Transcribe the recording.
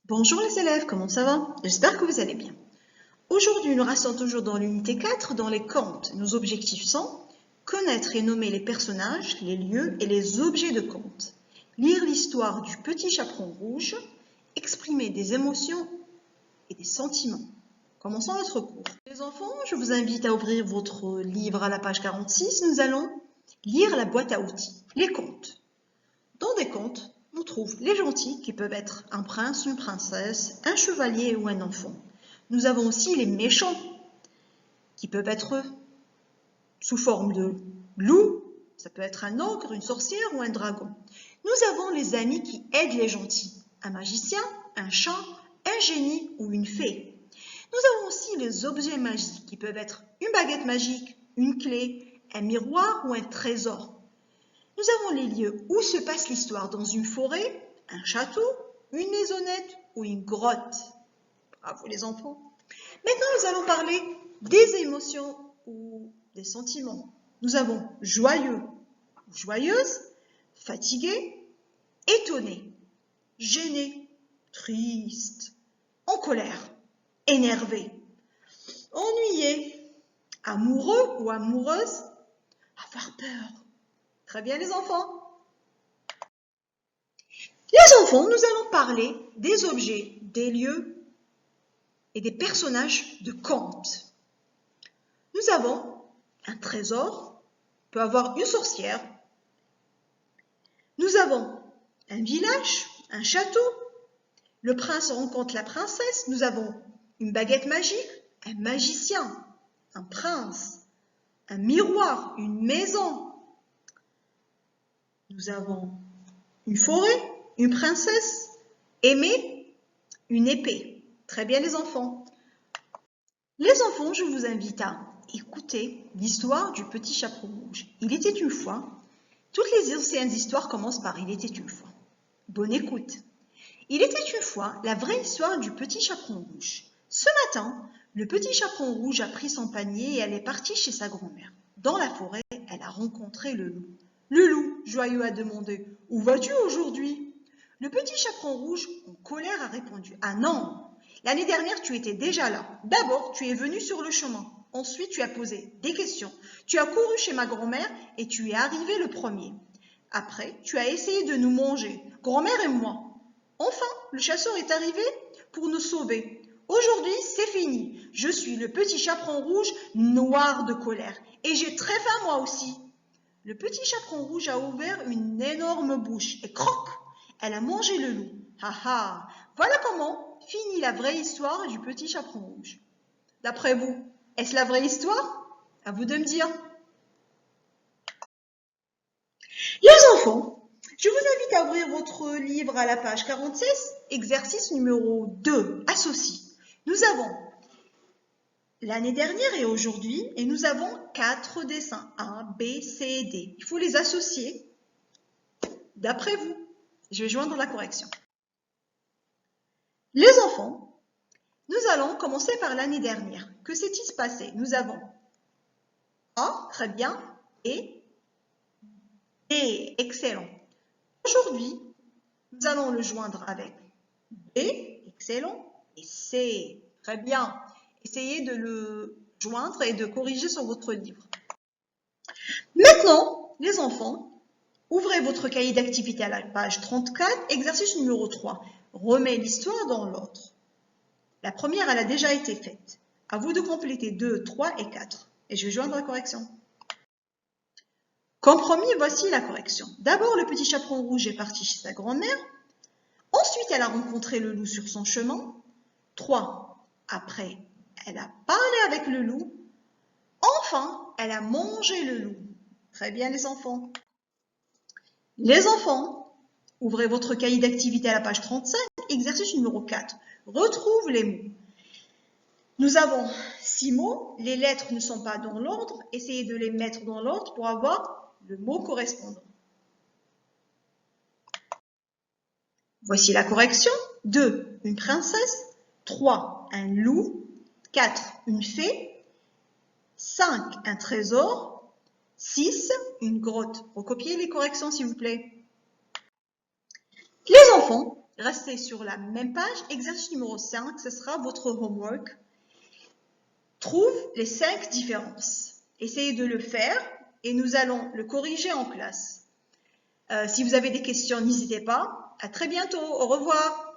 Bonjour les élèves, comment ça va? J'espère que vous allez bien. Aujourd'hui, nous restons toujours dans l'unité 4, dans les contes. Nos objectifs sont connaître et nommer les personnages, les lieux et les objets de contes, lire l'histoire du petit chaperon rouge, exprimer des émotions et des sentiments. Commençons notre cours. Les enfants, je vous invite à ouvrir votre livre à la page 46. Nous allons lire la boîte à outils, les contes. Dans des contes, on trouve les gentils qui peuvent être un prince, une princesse, un chevalier ou un enfant. Nous avons aussi les méchants qui peuvent être sous forme de loup, ça peut être un ogre, une sorcière ou un dragon. Nous avons les amis qui aident les gentils, un magicien, un chat, un génie ou une fée. Nous avons aussi les objets magiques qui peuvent être une baguette magique, une clé, un miroir ou un trésor. Nous avons les lieux où se passe l'histoire, dans une forêt, un château, une maisonnette ou une grotte. Bravo les enfants. Maintenant, nous allons parler des émotions ou des sentiments. Nous avons joyeux ou joyeuse, fatigué, étonné, gêné, triste, en colère, énervé, ennuyé, amoureux ou amoureuse, avoir peur. Très bien les enfants. Les enfants, nous allons parler des objets, des lieux et des personnages de contes. Nous avons un trésor, peut avoir une sorcière. Nous avons un village, un château. Le prince rencontre la princesse. Nous avons une baguette magique, un magicien, un prince, un miroir, une maison. Nous avons une forêt, une princesse, aimée, une épée. Très bien les enfants. Les enfants, je vous invite à écouter l'histoire du petit chaperon rouge. Il était une fois. Toutes les anciennes histoires commencent par « Il était une fois ». Bonne écoute. Il était une fois la vraie histoire du petit chaperon rouge. Ce matin, le petit chaperon rouge a pris son panier et elle est partie chez sa grand-mère. Dans la forêt, elle a rencontré le loup. Le loup, joyeux, a demandé « Où vas-tu aujourd'hui ?» Le petit chaperon rouge, en colère, a répondu « Ah non, l'année dernière, tu étais déjà là. D'abord, tu es venu sur le chemin. Ensuite, tu as posé des questions. Tu as couru chez ma grand-mère et tu es arrivé le premier. Après, tu as essayé de nous manger, grand-mère et moi. Enfin, le chasseur est arrivé pour nous sauver. Aujourd'hui, c'est fini. Je suis le petit chaperon rouge, noir de colère. Et j'ai très faim moi aussi. » Le petit chaperon rouge a ouvert une énorme bouche et croc, elle a mangé le loup. Ha ha, voilà comment finit la vraie histoire du petit chaperon rouge. D'après vous, est-ce la vraie histoire? À vous de me dire. Les enfants, je vous invite à ouvrir votre livre à la page 46, exercice numéro 2, associe. Nous avons l'année dernière et aujourd'hui, et nous avons 4 dessins, A, B, C et D. Il faut les associer d'après vous. Je vais joindre la correction. Les enfants, nous allons commencer par l'année dernière. Que s'est-il passé? Nous avons A, très bien, et B, excellent. Aujourd'hui, nous allons le joindre avec B, excellent, et C, très bien. Essayez de le joindre et de corriger sur votre livre. Maintenant, les enfants, ouvrez votre cahier d'activité à la page 34, exercice numéro 3. Remets l'histoire dans l'ordre. La première, elle a déjà été faite. À vous de compléter 2, 3 et 4. Et je vais joindre la correction. Comme promis, voici la correction. D'abord, le petit chaperon rouge est parti chez sa grand-mère. Ensuite, elle a rencontré le loup sur son chemin. 3. Après, elle a parlé avec le loup. Enfin, elle a mangé le loup. Très bien, les enfants. Les enfants, ouvrez votre cahier d'activité à la page 35, exercice numéro 4. Retrouve les mots. Nous avons 6 mots. Les lettres ne sont pas dans l'ordre. Essayez de les mettre dans l'ordre pour avoir le mot correspondant. Voici la correction. 2, une princesse. 3, un loup. 4, une fée. 5, un trésor. 6, une grotte. Recopiez les corrections, s'il vous plaît. Les enfants, restez sur la même page. Exercice numéro 5, ce sera votre homework. Trouve les 5 différences. Essayez de le faire et nous allons le corriger en classe. Si vous avez des questions, n'hésitez pas. À très bientôt. Au revoir.